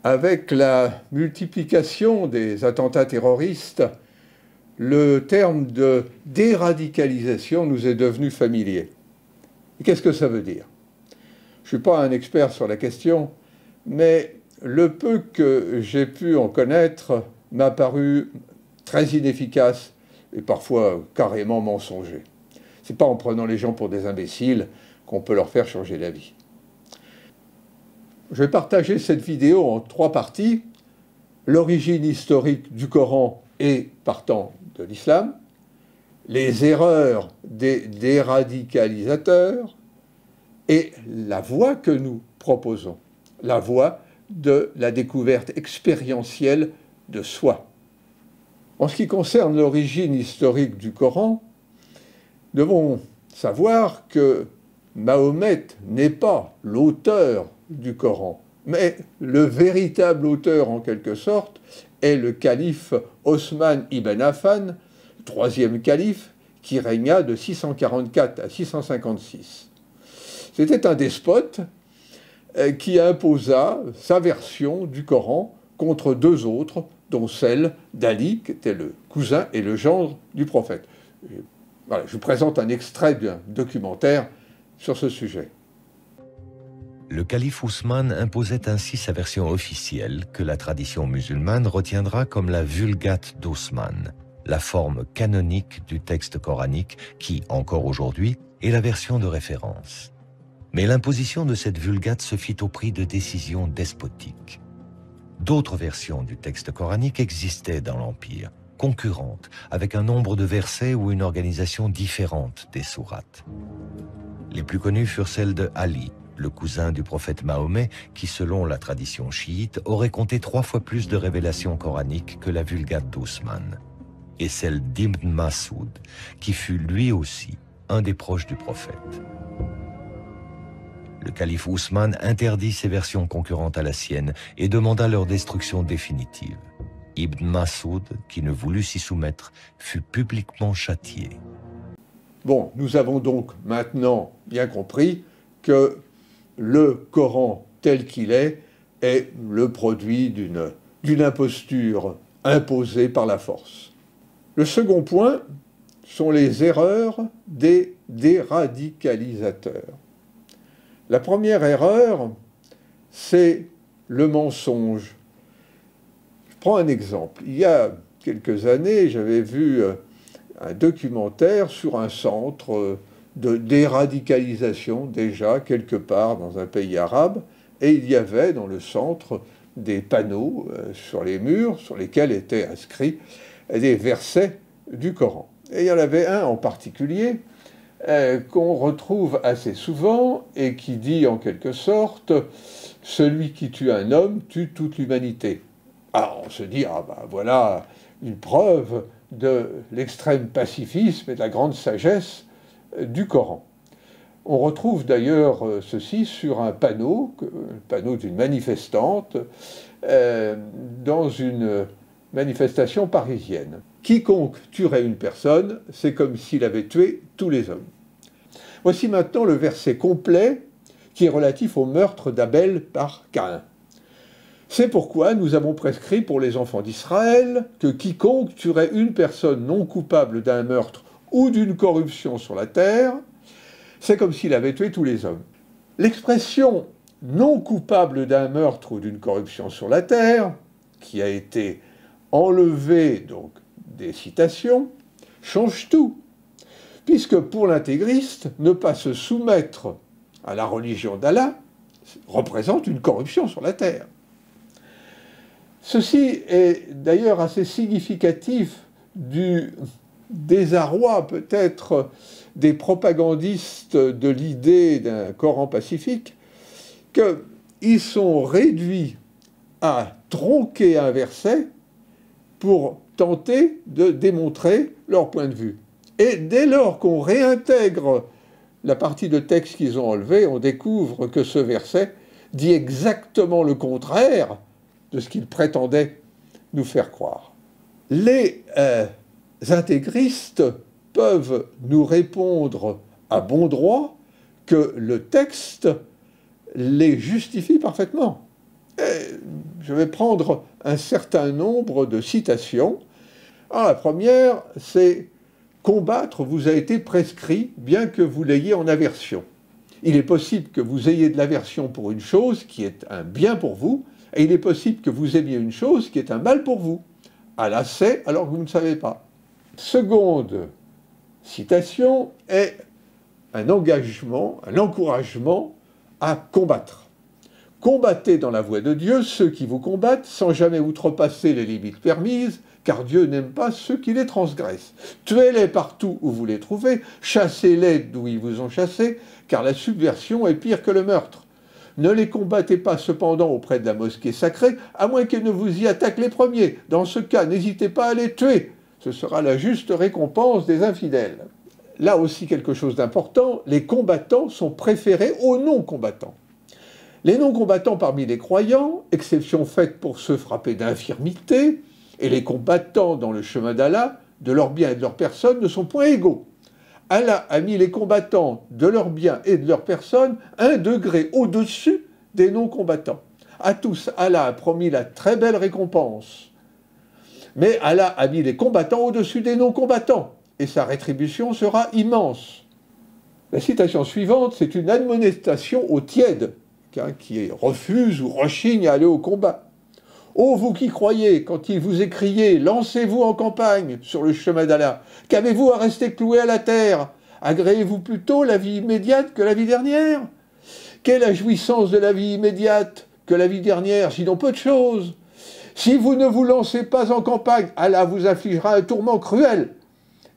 Avec la multiplication des attentats terroristes, le terme de déradicalisation nous est devenu familier. Qu'est-ce que ça veut dire? Je ne suis pas un expert sur la question, mais le peu que j'ai pu en connaître m'a paru très inefficace et parfois carrément mensonger. Ce n'est pas en prenant les gens pour des imbéciles qu'on peut leur faire changer d'avis. Je vais partager cette vidéo en 3 parties. L'origine historique du Coran et partant de l'islam, les erreurs des déradicalisateurs et la voie que nous proposons, la voie de la découverte expérientielle de soi. En ce qui concerne l'origine historique du Coran, nous devons savoir que Mahomet n'est pas l'auteur du Coran, mais le véritable auteur en quelque sorte est le calife Osman ibn Affan, 3e calife, qui régna de 644 à 656. C'était un despote qui imposa sa version du Coran contre 2 autres, dont celle d'Ali, qui était le cousin et le gendre du prophète. Voilà, je vous présente un extrait d'un documentaire sur ce sujet. Le calife Ousmane imposait ainsi sa version officielle que la tradition musulmane retiendra comme la Vulgate d'Ousmane, la forme canonique du texte coranique qui, encore aujourd'hui, est la version de référence. Mais l'imposition de cette Vulgate se fit au prix de décisions despotiques. D'autres versions du texte coranique existaient dans l'Empire, concurrentes, avec un nombre de versets ou une organisation différente des sourates. Les plus connues furent celles de Ali, le cousin du prophète Mahomet, qui, selon la tradition chiite, aurait compté 3 fois plus de révélations coraniques que la Vulgate d'Ousmane, et celle d'Ibn Masoud, qui fut lui aussi un des proches du prophète. Le calife Ousmane interdit ces versions concurrentes à la sienne et demanda leur destruction définitive. Ibn Masoud, qui ne voulut s'y soumettre, fut publiquement châtié. Bon, nous avons donc maintenant bien compris que le Coran tel qu'il est le produit d'une imposture imposée par la force. Le second point sont les erreurs des déradicalisateurs. La première erreur, c'est le mensonge. Je prends un exemple. Il y a quelques années, j'avais vu un documentaire sur un centre de déradicalisation, déjà quelque part dans un pays arabe, et il y avait dans le centre des panneaux sur les murs sur lesquels étaient inscrits des versets du Coran. Et il y en avait un en particulier qu'on retrouve assez souvent et qui dit en quelque sorte « Celui qui tue un homme tue toute l'humanité ». Alors on se dit « Ah ben voilà une preuve de l'extrême pacifisme et de la grande sagesse du Coran ». On retrouve d'ailleurs ceci sur un panneau, le panneau d'une manifestante, dans une manifestation parisienne. Quiconque tuerait une personne, c'est comme s'il avait tué tous les hommes. Voici maintenant le verset complet qui est relatif au meurtre d'Abel par Caïn. C'est pourquoi nous avons prescrit pour les enfants d'Israël que quiconque tuerait une personne non coupable d'un meurtre ou d'une corruption sur la terre, c'est comme s'il avait tué tous les hommes. L'expression « non coupable d'un meurtre ou d'une corruption sur la terre », qui a été enlevée donc des citations, change tout, puisque pour l'intégriste, ne pas se soumettre à la religion d'Allah représente une corruption sur la terre. Ceci est d'ailleurs assez significatif du désarroi peut-être des propagandistes de l'idée d'un Coran pacifique, qu'ils sont réduits à tronquer un verset pour tenter de démontrer leur point de vue. Et dès lors qu'on réintègre la partie de texte qu'ils ont enlevée, on découvre que ce verset dit exactement le contraire de ce qu'ils prétendaient nous faire croire. Les intégristes peuvent nous répondre à bon droit que le texte les justifie parfaitement. Je vais prendre un certain nombre de citations. Alors, la première, c'est « Combattre vous a été prescrit, bien que vous l'ayez en aversion. Il est possible que vous ayez de l'aversion pour une chose qui est un bien pour vous, et il est possible que vous aimiez une chose qui est un mal pour vous. Allah sait alors que vous ne savez pas. » Seconde citation est un engagement, un encouragement à combattre. Combattez dans la voie de Dieu ceux qui vous combattent sans jamais outrepasser les limites permises, car Dieu n'aime pas ceux qui les transgressent. Tuez-les partout où vous les trouvez, chassez-les d'où ils vous ont chassés, car la subversion est pire que le meurtre. Ne les combattez pas cependant auprès de la mosquée sacrée, à moins qu'ils ne vous y attaquent les premiers. Dans ce cas, n'hésitez pas à les tuer. Ce sera la juste récompense des infidèles. Là aussi quelque chose d'important, les combattants sont préférés aux non-combattants. Les non-combattants parmi les croyants, exception faite pour ceux frappés d'infirmité, et les combattants dans le chemin d'Allah, de leurs biens et de leurs personnes, ne sont point égaux. Allah a mis les combattants de leurs biens et de leurs personnes un degré au-dessus des non-combattants. À tous, Allah a promis la très belle récompense. Mais Allah a mis les combattants au-dessus des non-combattants, et sa rétribution sera immense. La citation suivante, c'est une admonestation aux tièdes, qui refusent ou rechignent à aller au combat. Ô vous qui croyez, quand il vous est crié, lancez-vous en campagne sur le chemin d'Allah, qu'avez-vous à rester cloué à la terre? Agréez-vous plutôt la vie immédiate que la vie dernière? Quelle est la jouissance de la vie immédiate que la vie dernière, sinon peu de choses? Si vous ne vous lancez pas en campagne, Allah vous infligera un tourment cruel,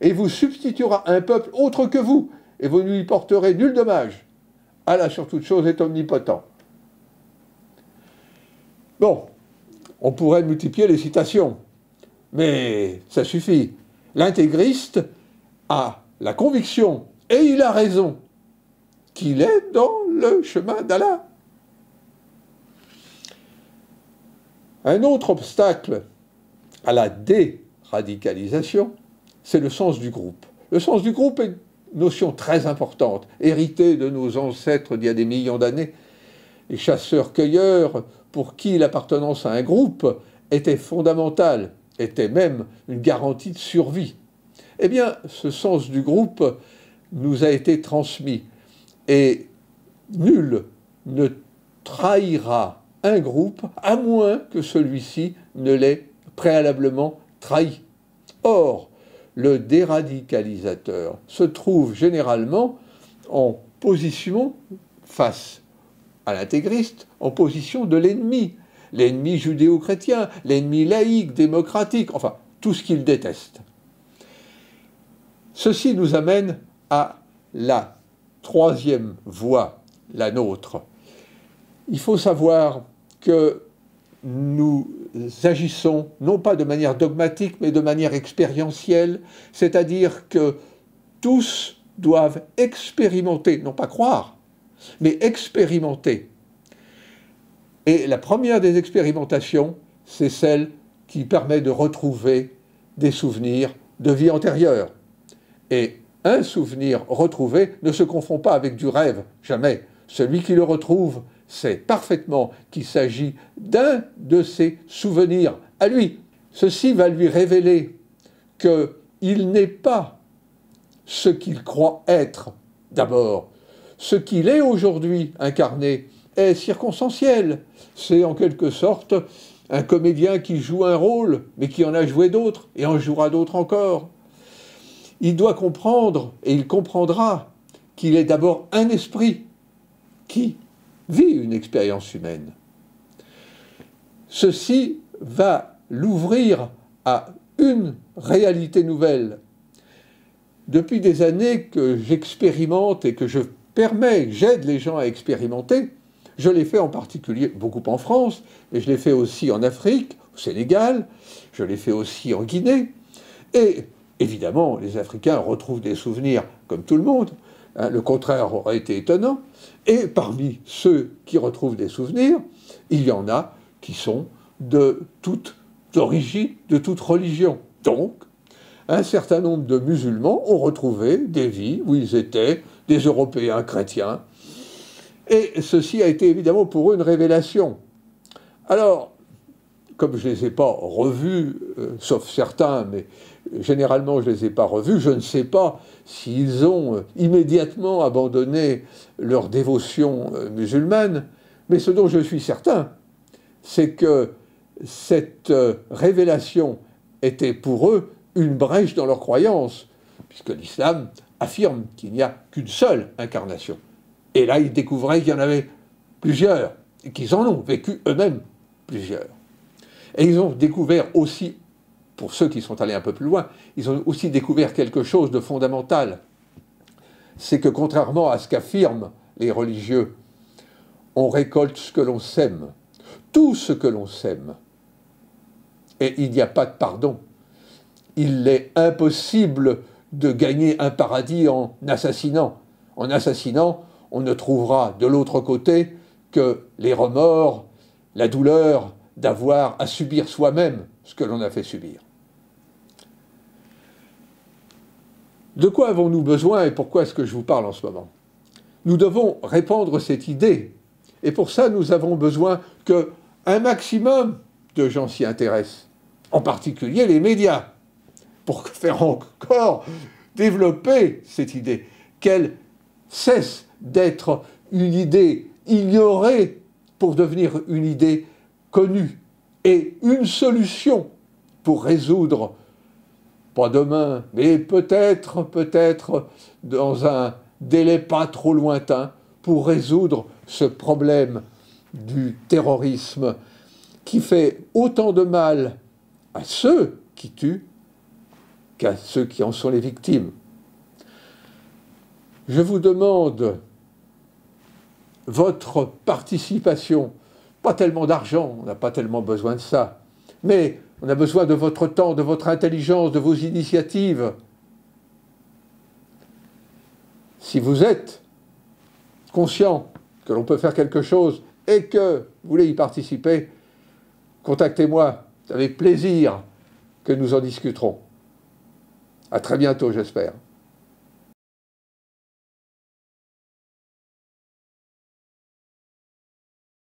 et vous substituera un peuple autre que vous, et vous ne lui porterez nul dommage. Allah sur toute chose est omnipotent. Bon, on pourrait multiplier les citations, mais ça suffit. L'intégriste a la conviction, et il a raison, qu'il est dans le chemin d'Allah. Un autre obstacle à la déradicalisation, c'est le sens du groupe. Le sens du groupe est une notion très importante, héritée de nos ancêtres d'il y a des millions d'années, les chasseurs-cueilleurs, pour qui l'appartenance à un groupe était fondamentale, était même une garantie de survie. Eh bien, ce sens du groupe nous a été transmis, et nul ne trahira un groupe à moins que celui-ci ne l'ait préalablement trahi. Or, le déradicalisateur se trouve généralement en position face à l'intégriste, en position de l'ennemi, l'ennemi judéo-chrétien, l'ennemi laïque, démocratique, enfin, tout ce qu'il déteste. Ceci nous amène à la troisième voie, la nôtre. Il faut savoir que nous agissons non pas de manière dogmatique, mais de manière expérientielle, c'est-à-dire que tous doivent expérimenter, non pas croire, mais expérimenter. Et la première des expérimentations, c'est celle qui permet de retrouver des souvenirs de vie antérieure. Et un souvenir retrouvé ne se confond pas avec du rêve, jamais. Celui qui le retrouve sait parfaitement qu'il s'agit d'un de ses souvenirs à lui. Ceci va lui révéler qu'il n'est pas ce qu'il croit être d'abord. Ce qu'il est aujourd'hui incarné est circonstanciel. C'est en quelque sorte un comédien qui joue un rôle, mais qui en a joué d'autres, et en jouera d'autres encore. Il doit comprendre, et il comprendra, qu'il est d'abord un esprit qui vit une expérience humaine. Ceci va l'ouvrir à une réalité nouvelle. Depuis des années que j'expérimente et que j'aide les gens à expérimenter, je l'ai fait en particulier beaucoup en France, mais je l'ai fait aussi en Afrique, au Sénégal, je l'ai fait aussi en Guinée, et évidemment, les Africains retrouvent des souvenirs comme tout le monde, le contraire aurait été étonnant, et parmi ceux qui retrouvent des souvenirs, il y en a qui sont de toute origine, de toute religion. Donc, un certain nombre de musulmans ont retrouvé des vies où ils étaient des Européens chrétiens, et ceci a été évidemment pour eux une révélation. Alors, comme je ne les ai pas revus, sauf certains, mais généralement je ne les ai pas revus, je ne sais pas s'ils ont immédiatement abandonné leur dévotion musulmane, mais ce dont je suis certain, c'est que cette révélation était pour eux une brèche dans leur croyance, puisque l'islam affirme qu'il n'y a qu'une seule incarnation. Et là, ils découvraient qu'il y en avait plusieurs, et qu'ils en ont vécu eux-mêmes plusieurs. Et ils ont découvert aussi, pour ceux qui sont allés un peu plus loin, ils ont aussi découvert quelque chose de fondamental. C'est que contrairement à ce qu'affirment les religieux, on récolte ce que l'on sème, tout ce que l'on sème. Et il n'y a pas de pardon. Il est impossible de gagner un paradis en assassinant. En assassinant, on ne trouvera de l'autre côté que les remords, la douleur d'avoir à subir soi-même ce que l'on a fait subir. De quoi avons-nous besoin et pourquoi est-ce que je vous parle en ce moment? Nous devons répandre cette idée. Et pour ça, nous avons besoin qu'un maximum de gens s'y intéressent, en particulier les médias, pour faire encore développer cette idée, qu'elle cesse d'être une idée ignorée pour devenir une idée connue et une solution pour résoudre, pas demain, mais peut-être dans un délai pas trop lointain, pour résoudre ce problème du terrorisme qui fait autant de mal à ceux qui tuent qu'à ceux qui en sont les victimes. Je vous demande votre participation, pas tellement d'argent, on n'a pas tellement besoin de ça, mais on a besoin de votre temps, de votre intelligence, de vos initiatives. Si vous êtes conscient que l'on peut faire quelque chose et que vous voulez y participer, contactez-moi, c'est avec plaisir que nous en discuterons. À très bientôt, j'espère.